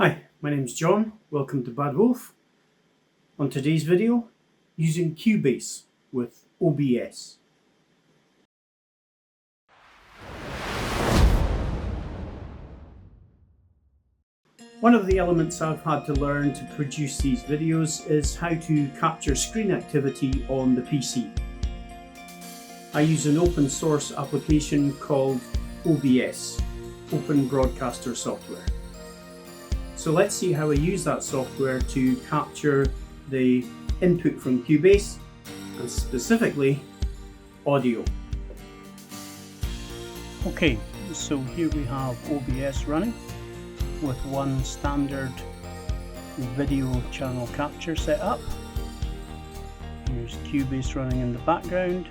Hi, my name's John. Welcome to Bad Wolf. On today's video, using Cubase with OBS. One of the elements I've had to learn to produce these videos is how to capture screen activity on the PC. I use an open source application called OBS, Open Broadcaster Software. So let's see how I use that software to capture the input from Cubase, and specifically audio. Okay, so here we have OBS running with one standard video channel capture set up. Here's Cubase running in the background,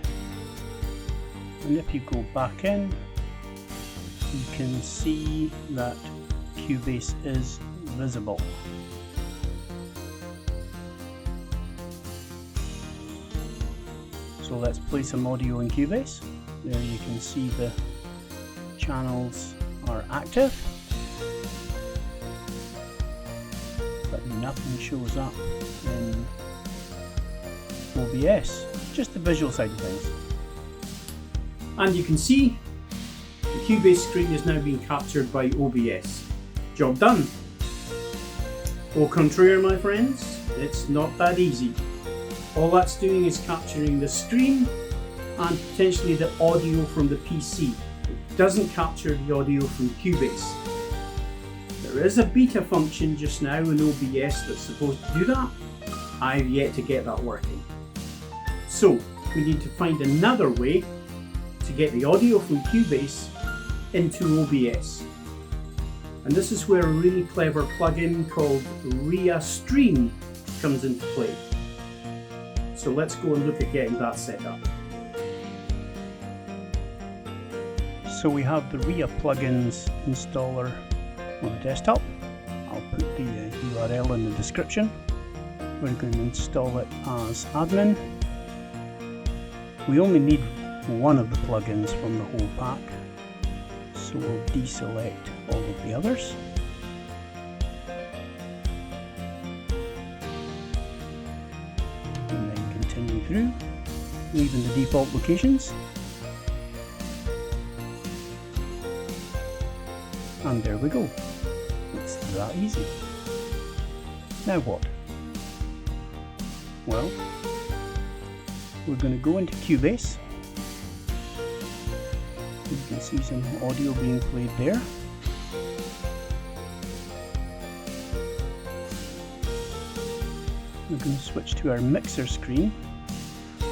and if you go back in, you can see that Cubase is visible. So let's play some audio in Cubase. There you can see the channels are active, but nothing shows up in OBS, just the visual side of things. And you can see the Cubase screen is now being captured by OBS. Job done. Au contraire, my friends, it's not that easy. All that's doing is capturing the screen and potentially the audio from the PC. It doesn't capture the audio from Cubase. There is a beta function just now in OBS that's supposed to do that. I've yet to get that working. So we need to find another way to get the audio from Cubase into OBS. And this is where a really clever plugin called ReaStream comes into play. So let's go and look at getting that set up. So we have the Rea plugins installer on the desktop. I'll put the URL in the description. We're going to install it as admin. We only need one of the plugins from the whole pack, so we'll deselect all of the others. And then continue through, leaving the default locations. And there we go. It's that easy. Now what? Well, we're going to go into Cubase. You can see some audio being played there. We're going to switch to our mixer screen,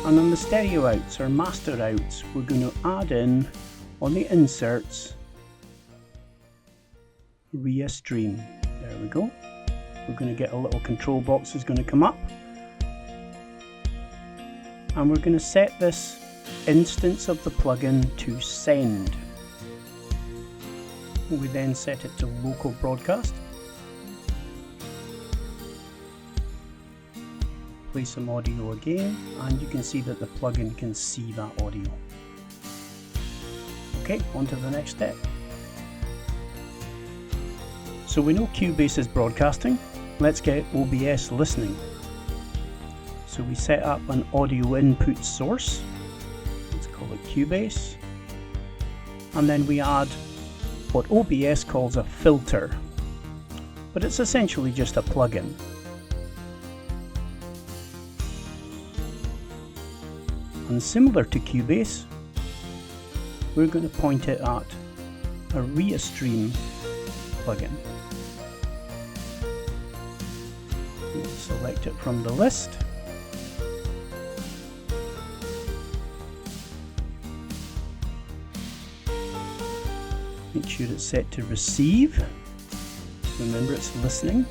and on the stereo outs or master outs, we're going to add in on the inserts ReaStream. There we go. We're going to get a little control box is going to come up, and we're going to set this instance of the plugin to send. We then set it to local broadcast. Play some audio again, and you can see that the plugin can see that audio. Okay, on to the next step. So we know Cubase is broadcasting. Let's get OBS listening. So we set up an audio input source. Let's call it Cubase. And then we add what OBS calls a filter, but it's essentially just a plugin. And similar to Cubase, we're going to point it at a ReaStream plugin. We'll select it from the list. Make sure it's set to receive. Remember, it's listening.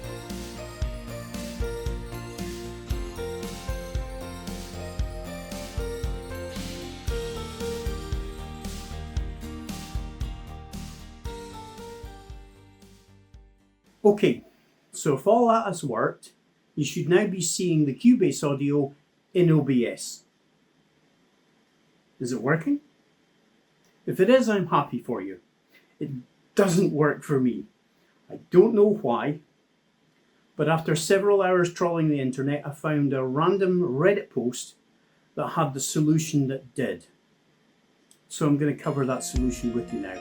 Okay, so if all that has worked, you should now be seeing the Cubase audio in OBS. Is it working? If it is, I'm happy for you. It doesn't work for me. I don't know why. But after several hours trawling the internet, I found a random Reddit post that had the solution that did. So I'm going to cover that solution with you now.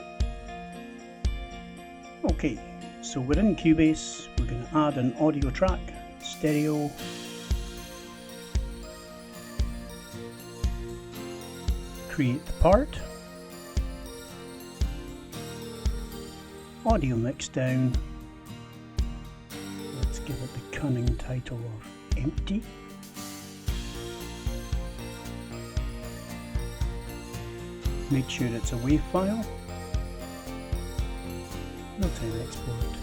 Okay, so we're in Cubase, we're going to add an audio track, stereo. Create the part. Audio mix down. Let's give it the cunning title of empty. Make sure it's a WAV file. Real-time export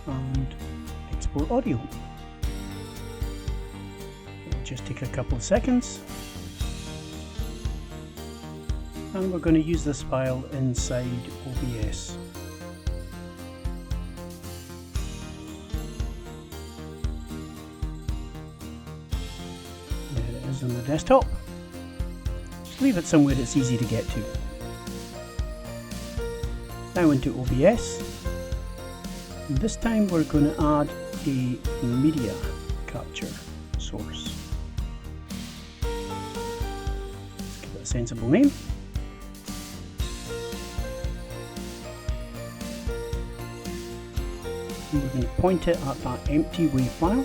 and export audio. It'll just take a couple of seconds. And we're going to use this file inside OBS. There it is on the desktop. Just leave it somewhere that's easy to get to. Now into OBS. And this time we're going to add a media capture source. Let's give it a sensible name. And we're going to point it at that empty WAV file,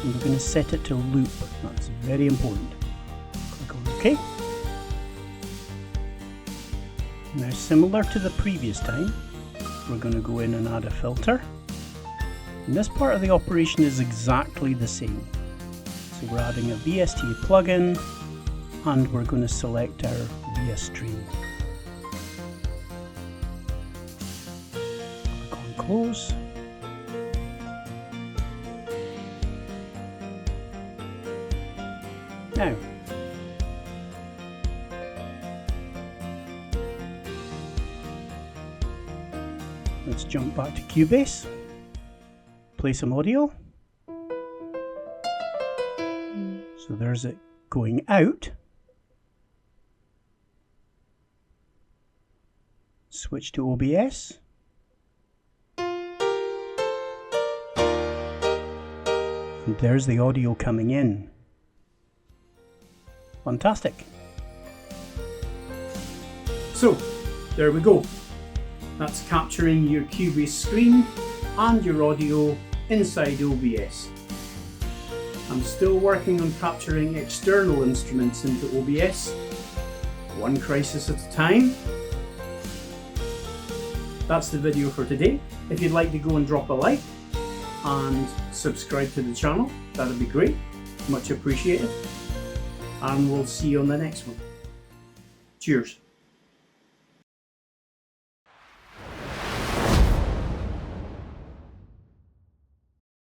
and we're going to set it to loop. That's very important. Click on OK. Now, similar to the previous time, we're going to go in and add a filter. And this part of the operation is exactly the same. So we're adding a VST plugin, and we're going to select our ReaStream. Close. Now, let's jump back to Cubase, play some audio. So there's it going out. Switch to OBS. And there's the audio coming in. Fantastic. So, there we go. That's capturing your Cubase screen and your audio inside OBS. I'm still working on capturing external instruments into OBS, one crisis at a time. That's the video for today. If you'd like to go and drop a like and subscribe to the channel, that'd be great, much appreciated, and we'll see you on the next one. Cheers.